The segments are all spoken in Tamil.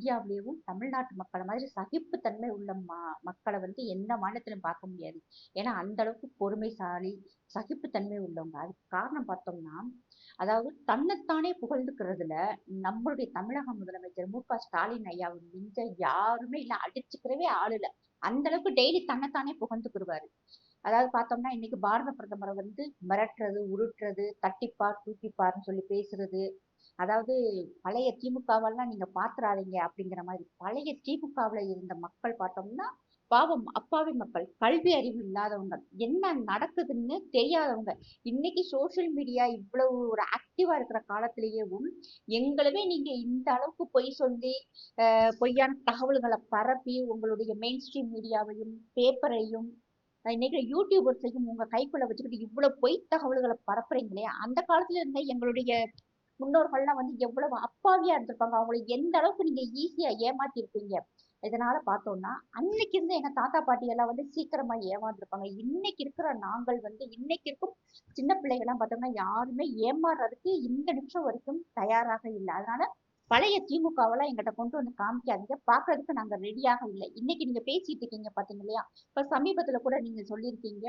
இந்தியாவிலேயும் தமிழ்நாட்டு மக்கள மாதிரி சகிப்புத்தன்மை உள்ள மக்கள வந்து எந்த மாநிலத்திலும் பார்க்க முடியாது. ஏன்னா, அந்த அளவுக்கு பொறுமைசாலி, சகிப்புத்தன்மை உள்ளவங்க. அதுக்கு காரணம் பார்த்தோம்னா, அதாவது தன்னைத்தானே புகழ்ந்துக்கிறதுல நம்மளுடைய தமிழக முதலமைச்சர் மு.க. ஸ்டாலின் ஐயாவை மிஞ்ச யாருமே இல்ல. அடிச்சுக்கிறவே ஆள் இல்ல. அந்த அளவுக்கு டெய்லி தன்னைத்தானே புகழ்ந்துக்கிருவாரு. அதாவது பார்த்தோம்னா, இன்னைக்கு பாரத பிரதமர வந்து மிரட்டுறது, உருட்டுறது, தட்டிப்பார், தூக்கிப்பார்ன்னு சொல்லி பேசுறது. அதாவது பழைய திமுகவெல்லாம் நீங்க பாத்துறாதீங்க அப்படிங்கிற மாதிரி. பழைய திமுகவுல இருந்த மக்கள் பார்த்தோம்னா, பாவம் அப்பாவி மக்கள், கல்வி அறிவு இல்லாதவங்க, என்ன நடக்குதுன்னு தெரியாதவங்க. இன்னைக்கு சோசியல் மீடியா இவ்வளவு ஒரு ஆக்டிவா இருக்கிற காலத்திலேயேவும், எங்களவே நீங்க இந்த அளவுக்கு பொய் சொல்லி, பொய்யான தகவல்களை பரப்பி, உங்களுடைய மெயின் ஸ்ட்ரீம் மீடியாவையும், பேப்பரையும், இன்னைக்கு யூடியூபர்ஸையும் உங்க கைக்குள்ள வச்சுக்கிட்டு இவ்வளவு பொய் தகவல்களை பரப்புறீங்களே, அந்த காலத்துல இருந்த எங்களுடைய முன்னோர்கள்லாம் வந்து எவ்வளவு அப்பாவியா இருந்திருப்பாங்க. அவங்களை எந்த அளவுக்கு நீங்க ஈஸியா ஏமாத்தி இருப்பீங்க. இதனால பார்த்தோம்னா, அன்னைக்கு இருந்த எங்க தாத்தா பாட்டி எல்லாம் வந்து சீக்கிரமா ஏமாந்துருப்பாங்க. இன்னைக்கு இருக்கிற நாங்கள் வந்து இன்னைக்கு இருக்கும் சின்ன பிள்ளைகள் எல்லாம் பார்த்தோம்னா யாருமே ஏமாறுறதுக்கு இந்த நிமிஷம் வரைக்கும் தயாராக இல்லை. அதனால பழைய திமுகவெல்லாம் எங்கிட்ட கொண்டு வந்து காமிக்காதீங்க. பாக்குறதுக்கு நாங்க ரெடியாக இல்லை. இன்னைக்கு நீங்க பேசிட்டு இருக்கீங்க பாத்தீங்க இல்லையா? இப்ப சமீபத்துல கூட நீங்க சொல்லியிருக்கீங்க,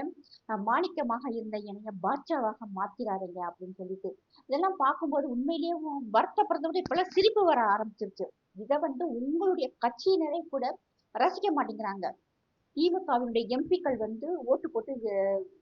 மாணிக்கமாக இருந்த என்னைய பாட்சாவாக மாத்திராதீங்க அப்படின்னு சொல்லிட்டு. இதெல்லாம் பார்க்கும்போது உண்மையிலேயே வருத்தப்படுறத விட இப்பெல்லாம் சிரிப்பு வர ஆரம்பிச்சிருச்சு. இதை வந்து உங்களுடைய கட்சியினரே கூட ரசிக்க மாட்டேங்கிறாங்க. திமுகவினுடைய எம்பிக்கள் வந்து ஓட்டு போட்டு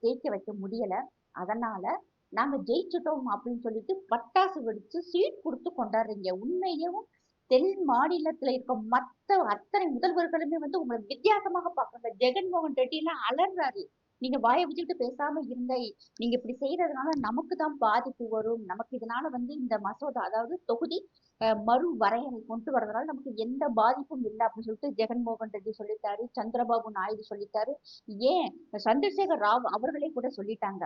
ஜெயிக்க வைக்க முடியல. அதனால நாங்க ஜெயிச்சுட்டோம் அப்படின்னு சொல்லிட்டு பட்டாசு வெடிச்சு ஸ்வீட் கொடுத்து கொண்டாடுறீங்க. உண்மையிலேயும் தென் மாநிலத்துல இருக்க மத்த அத்தனை முதல்வர்களுமே வந்து உங்களை வித்தியாசமாக பார்க்கறாங்க. ஜெகன்மோகன் ரெட்டி எல்லாம் அலறாரு. நீங்க வாயை வச்சுக்கிட்டு பேசாம இருங்க. நீங்க இப்படி செய்யறதுனால நமக்கு தான் பாதிப்பு வரும். நமக்கு இதனால வந்து இந்த மசோதா அதாவது தொகுதி மறு வரையறை கொண்டு வரதுனால நமக்கு எந்த பாதிப்பும் இல்லை அப்படின்னு சொல்லிட்டு ஜெகன்மோகன் ரெட்டி சொல்லிட்டாரு. சந்திரபாபு நாயுடு சொல்லிட்டாரு. ஏன் சந்திரசேகர் ராவ் அவர்களே கூட சொல்லிட்டாங்க.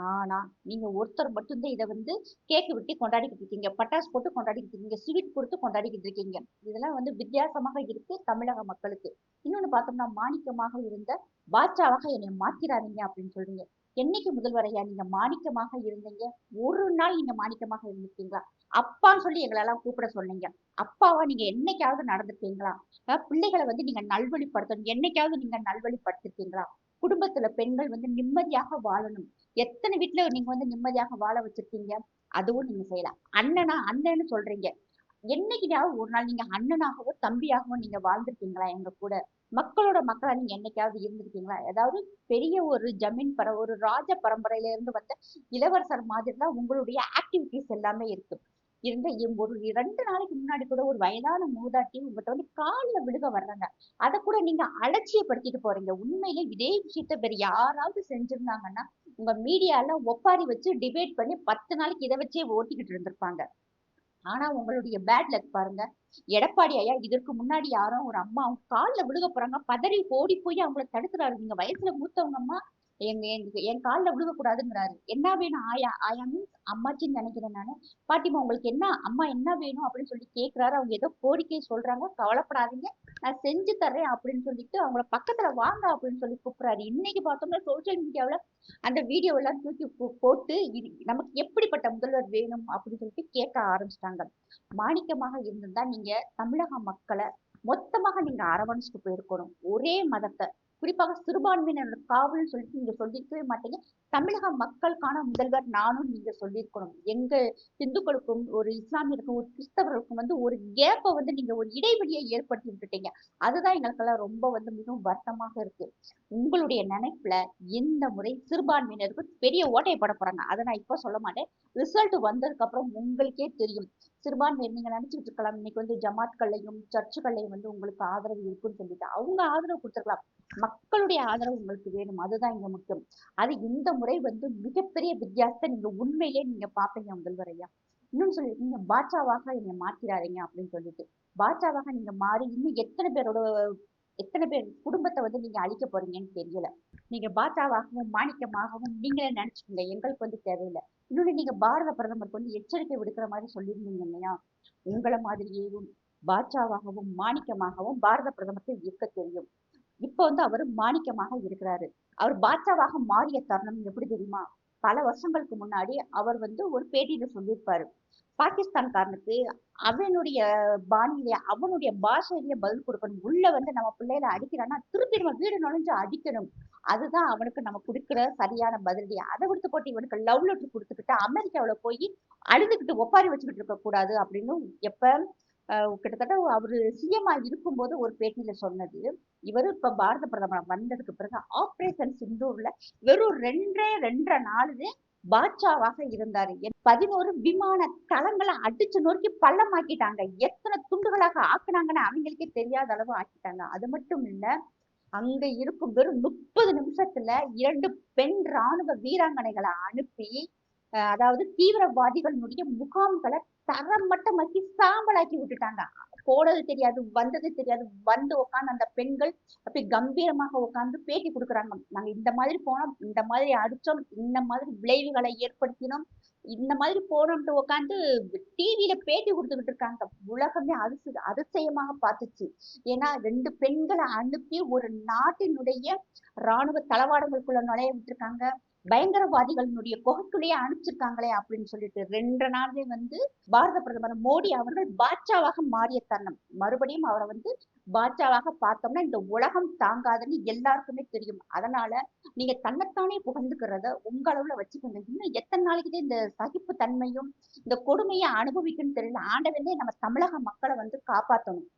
ஆனா நீங்க ஒருத்தர் மட்டும்தான் இதை வந்து கேக்கு வெட்டி கொண்டாடிக்கிட்டு இருக்கீங்க, பட்டாசு போட்டு கொண்டாடிக்கிட்டு இருக்கீங்க, ஸ்வீட் கொடுத்து கொண்டாடிக்கிட்டு இருக்கீங்க. இதெல்லாம் வந்து வித்தியாசமாக இருக்கு தமிழக மக்களுக்கு. இன்னொன்னு பார்த்தோம்னா, மாணிக்கமாக இருந்த பாட்சாவாக என்னை மாத்திராதீங்க அப்படின்னு சொல்றீங்க. என்னைக்கு முதல்வரையா நீங்க மாணிக்கமாக இருந்தீங்க? ஒரு நாள் நீங்க மாணிக்கமாக இருந்திருக்கீங்களா? அப்பான்னு சொல்லி எங்களெல்லாம் கூப்பிட சொன்னீங்க. அப்பாவா நீங்க என்னைக்காவது நடந்திருக்கீங்களா? பிள்ளைகளை வந்து நீங்க நல்வழிப்படுத்தணும், என்னைக்காவது நீங்க நல்வழிப்படுத்திருக்கீங்களா? குடும்பத்துல பெண்கள் வந்து நிம்மதியாக வாழணும். எத்தனை வீட்டுல நீங்க வந்து நிம்மதியாக வாழ வச்சிருக்கீங்க? அதுவும் நீங்க செய்யலாம். அண்ணனா அண்ணன்னு சொல்றீங்க. என்னைக்குனாவது ஒரு நாள் நீங்க அண்ணனாகவோ தம்பியாகவோ நீங்க வாழ்ந்திருக்கீங்களா எங்க கூட? மக்களோட மக்களா நீங்க என்னைக்காவது இருந்திருக்கீங்களா? ஏதாவது பெரிய ஒரு ஜமீன் ஒரு ராஜ பரம்பரையில இருந்து வந்த இளவரசர் மாதிரி தான் உங்களுடைய ஆக்டிவிட்டிஸ் எல்லாமே இருக்கு. இருந்த ஒரு 2 நாளைக்கு முன்னாடி கூட ஒரு வயதான மூதாட்டி உங்ககிட்ட வந்து காலில் விழுக வர்றாங்க. அதை கூட நீங்க அலட்சியப்படுத்திட்டு போறீங்க. உண்மையிலே இதே விஷயத்த வேற யாராவது செஞ்சிருந்தாங்கன்னா உங்க மீடியால ஒப்பாரி வச்சு டிபேட் பண்ணி 10 நாளைக்கு இதை வச்சே ஓட்டிக்கிட்டு இருந்திருப்பாங்க. ஆனா உங்களுடைய பேட் லக் பாருங்க. எடப்பாடி ஐயா இதற்கு முன்னாடி யாரோ ஒரு அம்மா அவங்க கால்ல விழுக போறாங்க, பதறி ஓடி போய் அவங்கள தடுக்கிறாரு. நீங்க வயசுல மூத்தவங்க அம்மா, என் கால்ல விழுக கூடாதுங்கிறாரு. என்ன வேணும் ஆயா? ஆயா மீன்ஸ் அம்மாச்சின்னு நினைக்கிறேன் நானு. பாட்டிமா உங்களுக்கு என்ன அம்மா என்ன வேணும் அப்படின்னு சொல்லி கேட்கிறாரு. அவங்க ஏதோ கோரிக்கை சொல்றாங்க. கவலைப்படாதீங்க, நான் செஞ்சு தர்றேன் அப்படின்னு சொல்லிட்டு அவங்கள பக்கத்துல வாங்க அப்படின்னு சொல்லி கூப்பிடுறாரு. இன்னைக்கு பார்த்தோம்னா சோசியல் மீடியாவுல அந்த வீடியோ எல்லாம் தூக்கி போட்டு இது நமக்கு எப்படிப்பட்ட முதல்வர் வேணும் அப்படின்னு சொல்லிட்டு கேட்க ஆரம்பிச்சிட்டாங்க. மாணிக்கமாக இருந்திருந்தா நீங்க தமிழக மக்களை மொத்தமாக நீங்க அரவணைச்சிட்டு போயிருக்கணும். ஒரே மதத்தை, குறிப்பாக சிறுபான்மையினர் காவல்னு சொல்லிட்டு நீங்க சொல்லிருக்கவே மாட்டீங்க. தமிழக மக்களுக்கான முதல்வர் நானும் நீங்க சொல்லியிருக்கணும். எங்க இந்துக்களுக்கும் ஒரு இஸ்லாமியருக்கும் ஒரு கிறிஸ்தவருக்கும் வந்து ஒரு கேப்பை வந்து நீங்க ஒரு இடைவெளியை ஏற்படுத்தி விட்டுட்டீங்க. அதுதான் எங்களுக்கெல்லாம் ரொம்ப வந்து மிகவும் வருத்தமாக இருக்கு. உங்களுடைய நினைப்புல இந்த முறை சிறுபான்மையினருக்கு பெரிய ஓட்டையை போட போறாங்க. அதை நான் இப்ப சொல்ல மாட்டேன். ரிசல்ட் வந்ததுக்கு அப்புறம் உங்களுக்கே தெரியும். சிறுபான்மையர் நீங்க நினைச்சிட்டு இருக்கலாம் இன்னைக்கு வந்து ஜமாத்கள்லையும் சர்ச்சுகள்லையும் வந்து உங்களுக்கு ஆதரவு இருக்குன்னு சொல்லிட்டு அவங்க ஆதரவு கொடுத்துருக்கலாம். மக்களுடைய ஆதரவு உங்களுக்கு வேணும். அதுதான் இங்க முக்கியம். அது இந்த முறை வந்து மிகப்பெரிய வித்தியாசத்தை நீங்க உண்மையிலே நீங்க பாப்பீங்க முதல்வர் ஐயா. இன்னும் சொல்லிருக்கீங்க பாட்சாவாக என்னை மாத்திராதீங்க அப்படின்னு சொல்லிட்டு. பாட்சாவாக நீங்க மாறி இன்னும் எத்தனை பேர் குடும்பத்தை வந்து நீங்க அழிக்க போறீங்கன்னு தெரியல. நீங்க பாட்சாவாகவும் மாணிக்கமாகவும் நீங்களே நினைச்சுக்கோங்க. எங்களுக்கு வந்து தேவையில்லை. இன்னொன்னு நீங்க பாரத பிரதமருக்கு வந்து எச்சரிக்கை விடுக்கிற மாதிரி சொல்லியிருந்தீங்க இல்லையா? உங்களை மாதிரியும் பாட்சாவாகவும் மாணிக்கமாகவும் பாரத பிரதமருக்கு இருக்க தெரியும். இப்ப வந்து அவர் மாணிக்கமாக இருக்கிறாரு. அவர் பாட்சாவாக மாறிய தருணம் எப்படி தெரியுமா? பல வருஷங்களுக்கு முன்னாடி அவர் வந்து ஒரு பேட்டியில சொல்லியிருப்பாரு. பாகிஸ்தான்காரனுக்கு அவனுடைய பாணியிலே, அவனுடைய பாஷையிலேயே பதில் குடுக்கணும். உள்ள வந்து நம்ம பிள்ளைகள அடிக்கிறான்னா, திருப்பி நம்ம வீடு நுழைஞ்சு அடிக்கணும். அதுதான் அவனுக்கு நம்ம குடுக்குற சரியான பதிலடி. அத விடுத்து போட்டு இவனுக்கு லவ் லெட்டர் குடுத்துக்கிட்டு, அமெரிக்காவுல போயி அழுதுகிட்டு ஒப்பாரி வச்சுக்கிட்டு இருக்கக்கூடாது அப்படின்னு எப்ப கிட்டத்தட்ட அவரு சிஎம்மா இருக்கும்போது ஒரு பேட்டியில சொன்னது. இவரு இப்ப பாரத பிரதமரா வந்ததுக்கு பிறகு ஆப்பரேஷன் சிந்தூர்ல வெறும் 2 நாளு பாட்ஷாவாக இருந்தாரு. 11 விமான தளங்கள அடிச்சு நொறுக்கி பள்ளமாக்கிட்டாங்க. எத்தன துண்டுகளாக ஆக்குனாங்கன்னு அவங்களுக்கே தெரியாத அளவு ஆக்கிட்டாங்க. அது மட்டும் இல்ல, அங்க இருக்கும் வெறும் 30 நிமிஷத்துல 2 பெண் ராணுவ வீராங்கனைகள அனுப்பி, அதாவது தீவிரவாதிகளுடைய முகாம்கள தரமட்டமாக்கி சாம்பலாக்கி விட்டுட்டாங்க. போனது தெரியாது, வந்தது தெரியாது. வந்து உட்கார்ந்து அந்த பெண்கள் அப்படி கம்பீரமாக உட்கார்ந்து பேட்டி குடுக்குறாங்க. நாங்க இந்த மாதிரி போனோம், இந்த மாதிரி அடிச்சோம், இந்த மாதிரி விளைவுகளை ஏற்படுத்தினோம், இந்த மாதிரி போனோம்ட்டு உட்கார்ந்து டிவியில பேட்டி குடுத்துக்கிட்டு இருக்காங்க. உலகமே அதிசயமாக பார்த்துச்சு. ஏன்னா 2 பெண்கள அனுப்பி ஒரு நாட்டினுடைய ராணுவ தளவாடங்களுக்குள்ள நுழைய விட்டுருக்காங்க. பயங்கரவாதிகளினுடைய குகைக்குள்ளேயே அனுப்பிச்சிருக்காங்களே அப்படின்னு சொல்லிட்டு 2 நாள்லயே வந்து பாரத பிரதமர் மோடி அவர்கள் பாட்ஷாவாக மாறிய தருணம். மறுபடியும் அவரை வந்து பாட்ஷாவாக பார்த்தோம்னா இந்த உலகம் தாங்காதுன்னு எல்லாருக்குமே தெரியும். அதனால நீங்க தன்னைத்தானே புகழ்ந்துக்கிறத உங்க அளவுல வச்சுக்கோங்க. இன்னும் எத்தனை நாளைக்குதான் இந்த சகிப்பு தன்மையும் இந்த கொடுமையை அனுபவிக்குன்னு தெரியல. ஆண்டவனே நம்ம தமிழக மக்களை வந்து காப்பாத்தணும்.